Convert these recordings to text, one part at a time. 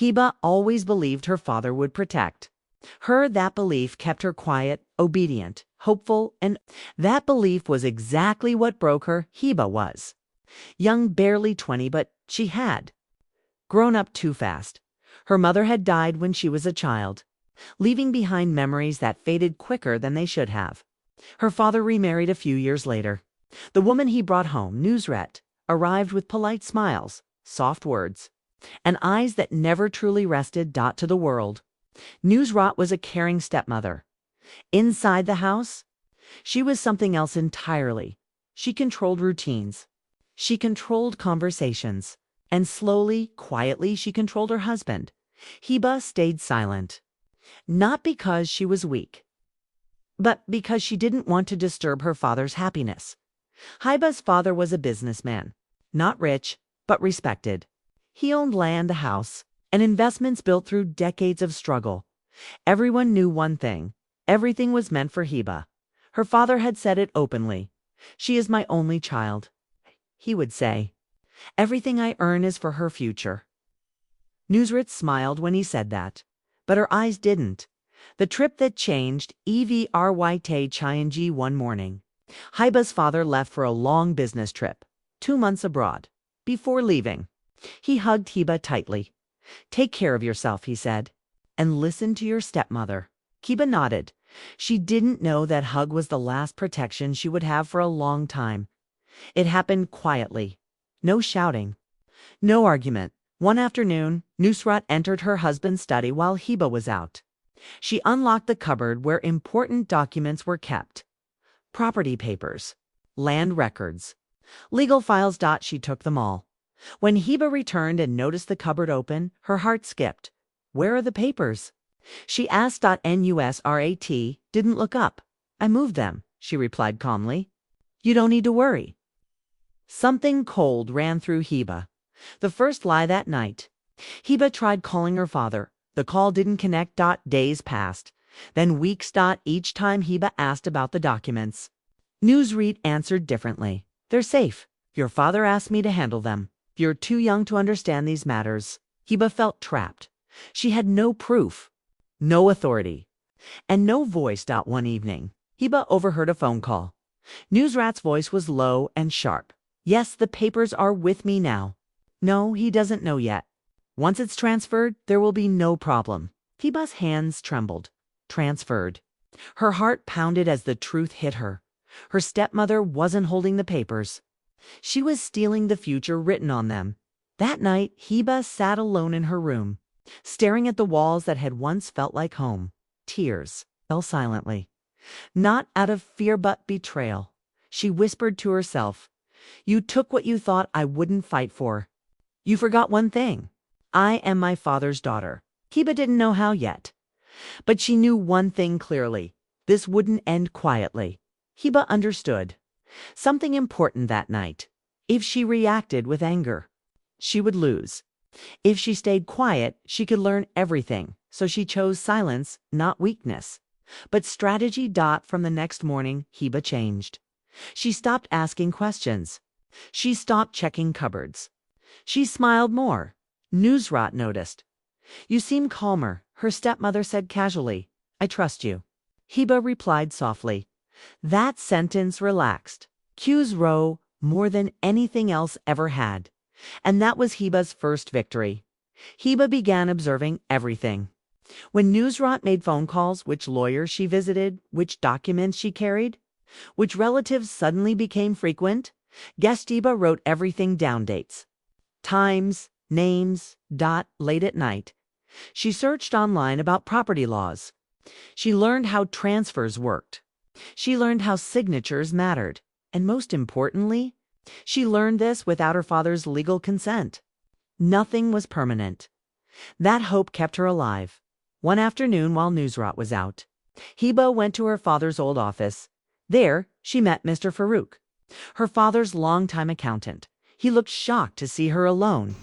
Hiba always believed her father would protect her. That belief kept her quiet, obedient, hopeful, and that belief was exactly what broke her. Hiba was young, barely 20, but she had grown up too fast. Her mother had died when she was a child, leaving behind memories that faded quicker than they should have. Her father remarried a few years later. The woman he brought home, Nusret, arrived with polite smiles, soft words, and eyes that never truly rested. To the world, Nusrat was a caring stepmother. Inside the house, she was something else entirely. She controlled routines. She controlled conversations. And slowly, quietly, she controlled her husband. Hiba stayed silent. Not because she was weak, but because she didn't want to disturb her father's happiness. Hiba's father was a businessman. Not rich, but respected. He owned land, a house, and investments built through decades of struggle. Everyone knew one thing. Everything was meant for Hiba. Her father had said it openly. "She is my only child," he would say. "Everything I earn is for her future." Nusret smiled when he said that, but her eyes didn't. The trip that changed everything changed one morning. Hiba's father left for a long business trip, 2 months abroad. Before leaving, he hugged Hiba tightly. "Take care of yourself," he said, "and listen to your stepmother." Hiba nodded. She didn't know that hug was the last protection she would have for a long time. It happened quietly. No shouting. No argument. One afternoon, Nusrat entered her husband's study while Hiba was out. She unlocked the cupboard where important documents were kept. Property papers, land records, legal files. She took them all. When Hiba returned and noticed the cupboard open, her heart skipped. "Where are the papers?" she asked. Nusrat didn't look up. "I moved them," she replied calmly. "You don't need to worry." Something cold ran through Hiba. The first lie that night. Hiba tried calling her father. The call didn't connect. Days passed, then weeks. Each time Hiba asked about the documents, Nusret answered differently. "They're safe. Your father asked me to handle them. You're too young to understand these matters." Hiba felt trapped. She had no proof, no authority, and no voice. One evening, Hiba overheard a phone call. Nusrat's voice was low and sharp. "Yes, the papers are with me now." "No, he doesn't know yet. Once it's transferred, there will be no problem." Hiba's hands trembled. Transferred. Her heart pounded as the truth hit her. Her stepmother wasn't holding the papers. She was stealing the future written on them. That night, Hiba sat alone in her room, staring at the walls that had once felt like home. Tears fell silently. Not out of fear but betrayal. She whispered to herself, "You took what you thought I wouldn't fight for. You forgot one thing. I am my father's daughter." Hiba didn't know how yet, but she knew one thing clearly. This wouldn't end quietly. Hiba understood something important that night. If she reacted with anger, she would lose. If she stayed quiet, she could learn everything. So she chose silence, not weakness, but strategy. From the next morning, Hiba changed. She stopped asking questions. She stopped checking cupboards. She smiled more. Nusrat noticed. "You seem calmer," her stepmother said casually. "I trust you." Hiba replied softly. That sentence relaxed Q's row more than anything else ever had. And that was Hiba's first victory. Hiba began observing everything. When Nusrat made phone calls, which lawyers she visited, which documents she carried, which relatives suddenly became frequent, Hiba wrote everything down: dates, times, names. Late at night, she searched online about property laws. She learned how transfers worked. She learned how signatures mattered. And most importantly, she learned this without her father's legal consent. Nothing was permanent. That hope kept her alive. One afternoon while Nusrat was out, Hiba went to her father's old office. There, she met Mr. Farouk, her father's longtime accountant. He looked shocked to see her alone.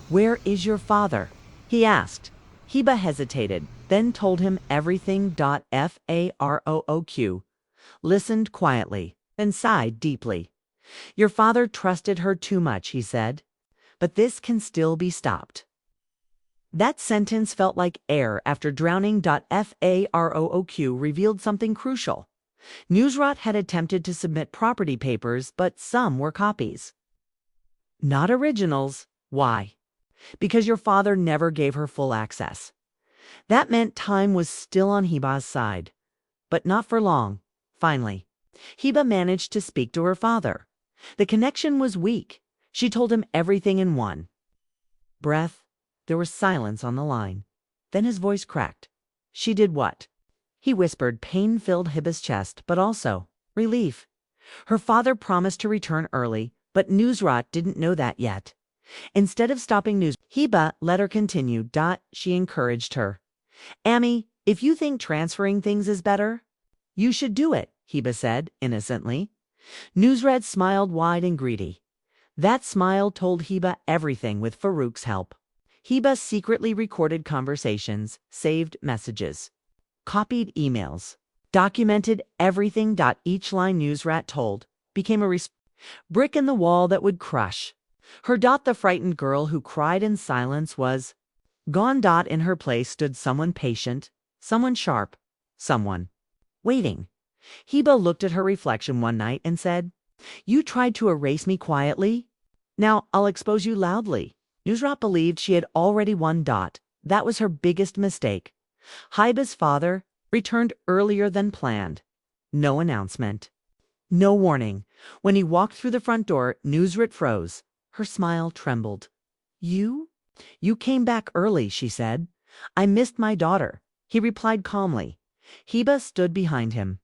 "Where is your father?" he asked. Hiba hesitated, then told him everything. Farouk listened quietly, then sighed deeply. "Your father trusted her too much," he said, "but this can still be stopped." That sentence felt like air after drowning. Farooq revealed something crucial. Newsrat had attempted to submit property papers, but some were copies. Not originals. Why? Because your father never gave her full access. That meant time was still on Hiba's side. But not for long. Finally, Hiba managed to speak to her father. The connection was weak. She told him everything in one breath. There was silence on the line. Then his voice cracked. She did what? He whispered. Pain filled Hiba's chest, but also relief. Her father promised to return early, but Nusrat didn't know that yet. Instead of stopping Hiba let her continue. She encouraged her. Ami, if you think transferring things is better, you should do it, Hiba said innocently. Nusrat smiled wide and greedy. That smile told Hiba everything. With Farouk's help, Hiba secretly recorded conversations, saved messages, copied emails, documented everything. Each line Nusrat told became a brick in the wall that would crush her. The frightened girl who cried in silence was gone. In her place stood someone patient, someone sharp, someone waiting. Hiba looked at her reflection one night and said, "You tried to erase me quietly. Now I'll expose you loudly." Nusrat believed she had already won. That was her biggest mistake. Hiba's father returned earlier than planned. No announcement. No warning. When he walked through the front door, Nusrat froze. Her smile trembled. You came back early," she said. "I missed my daughter," he replied calmly. Hiba stood behind him,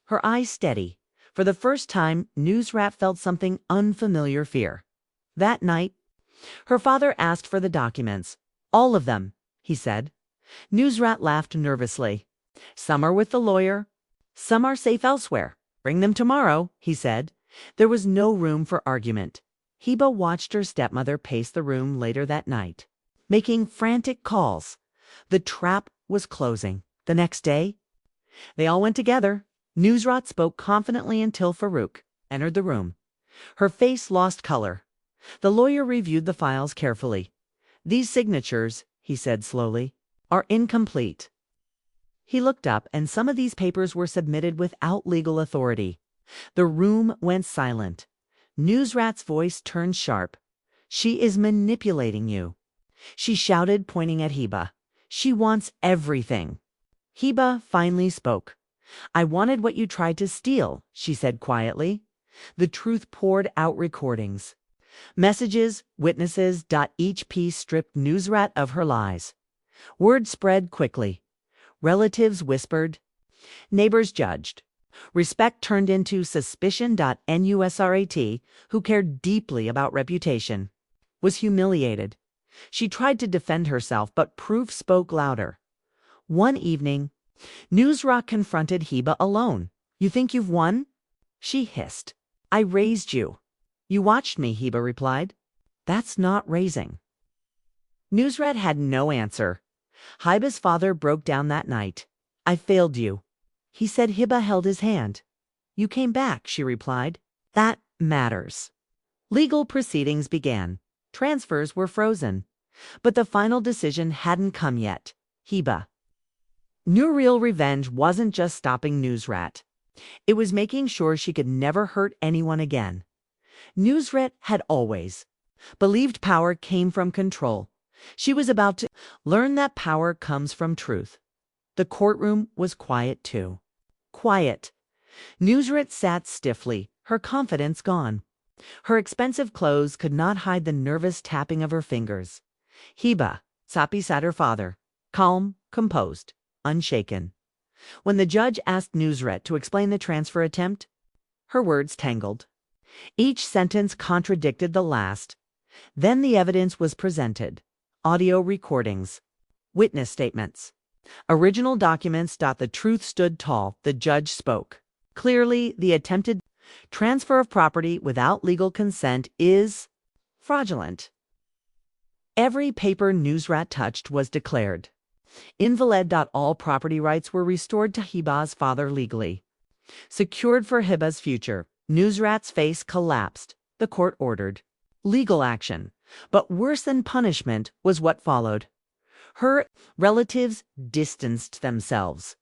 her eyes steady. For the first time, Nusrat felt something unfamiliar: fear. That night, her father asked for the documents. "All of them," he said. Nusrat laughed nervously. "Some are with the lawyer. Some are safe elsewhere. Bring them tomorrow," he said. There was no room for argument. Hiba watched her stepmother pace the room later that night, making frantic calls. The trap was closing. The next day, they all went together. Nusrat spoke confidently until Farouk entered the room. Her face lost color. The lawyer reviewed the files carefully. "These signatures," he said slowly, "are incomplete." He looked up, and some of these papers were submitted without legal authority. The room went silent. Nusrat's voice turned sharp. "She is manipulating you," she shouted, pointing at Hiba. "She wants everything." Hiba finally spoke. "I wanted what you tried to steal," she said quietly. The truth poured out: recordings, messages, witnesses. Each piece stripped Nusrat of her lies. Word spread quickly. Relatives whispered. Neighbors judged. Respect turned into suspicion. Nusrat, who cared deeply about reputation, was humiliated. She tried to defend herself, but proof spoke louder. One evening, Nusrat confronted Hiba alone. "You think you've won?" she hissed. "I raised you." "You watched me," Hiba replied. "That's not raising." Nusrat had no answer. Hiba's father broke down that night. "I failed you," he said. Hiba held his hand. "You came back," she replied. "That matters." Legal proceedings began. Transfers were frozen. But the final decision hadn't come yet. Hiba knew real revenge wasn't just stopping Nusrat. It was making sure she could never hurt anyone again. Nusrat had always believed power came from control. She was about to learn that power comes from truth. The courtroom was quiet too. Quiet. Nusrat sat stiffly, her confidence gone. Her expensive clothes could not hide the nervous tapping of her fingers. Hiba sat beside her father, calm, composed, unshaken. When the judge asked Nusrat to explain the transfer attempt, her words tangled. Each sentence contradicted the last. Then the evidence was presented. Audio recordings, witness statements, original documents. The truth stood tall. The judge spoke. Clearly, the attempted transfer of property without legal consent is fraudulent. Every paper Nusrat touched was declared invalid. All property rights were restored to Hiba's father legally, secured for Hiba's future. Nusrat's face collapsed. The court ordered legal action. But worse than punishment was what followed. Her relatives distanced themselves.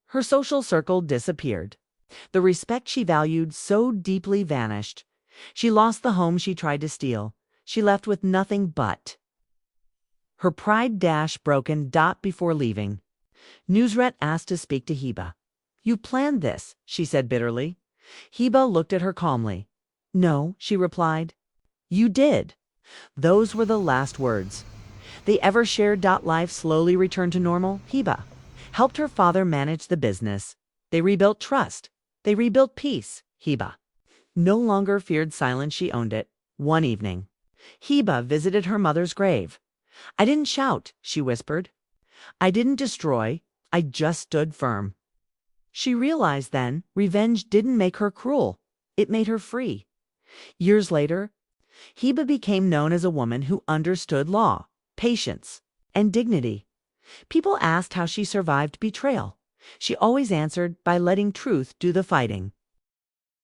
Her social circle disappeared. The respect she valued so deeply vanished. She lost the home she tried to steal. She left with nothing but her pride broken before leaving. Nusret asked to speak to Hiba. "You planned this," she said bitterly. Hiba looked at her calmly. "No," she replied. "You did." Those were the last words. They ever shared. Life slowly returned to normal. Hiba helped her father manage the business. They rebuilt trust. They rebuilt peace. Hiba no longer feared silence. She owned it. One evening, Hiba visited her mother's grave. "I didn't shout," she whispered. "I didn't destroy. I just stood firm." She realized then revenge didn't make her cruel. It made her free. Years later, Hiba became known as a woman who understood law, patience, and dignity. People asked how she survived betrayal. She always answered by letting truth do the fighting.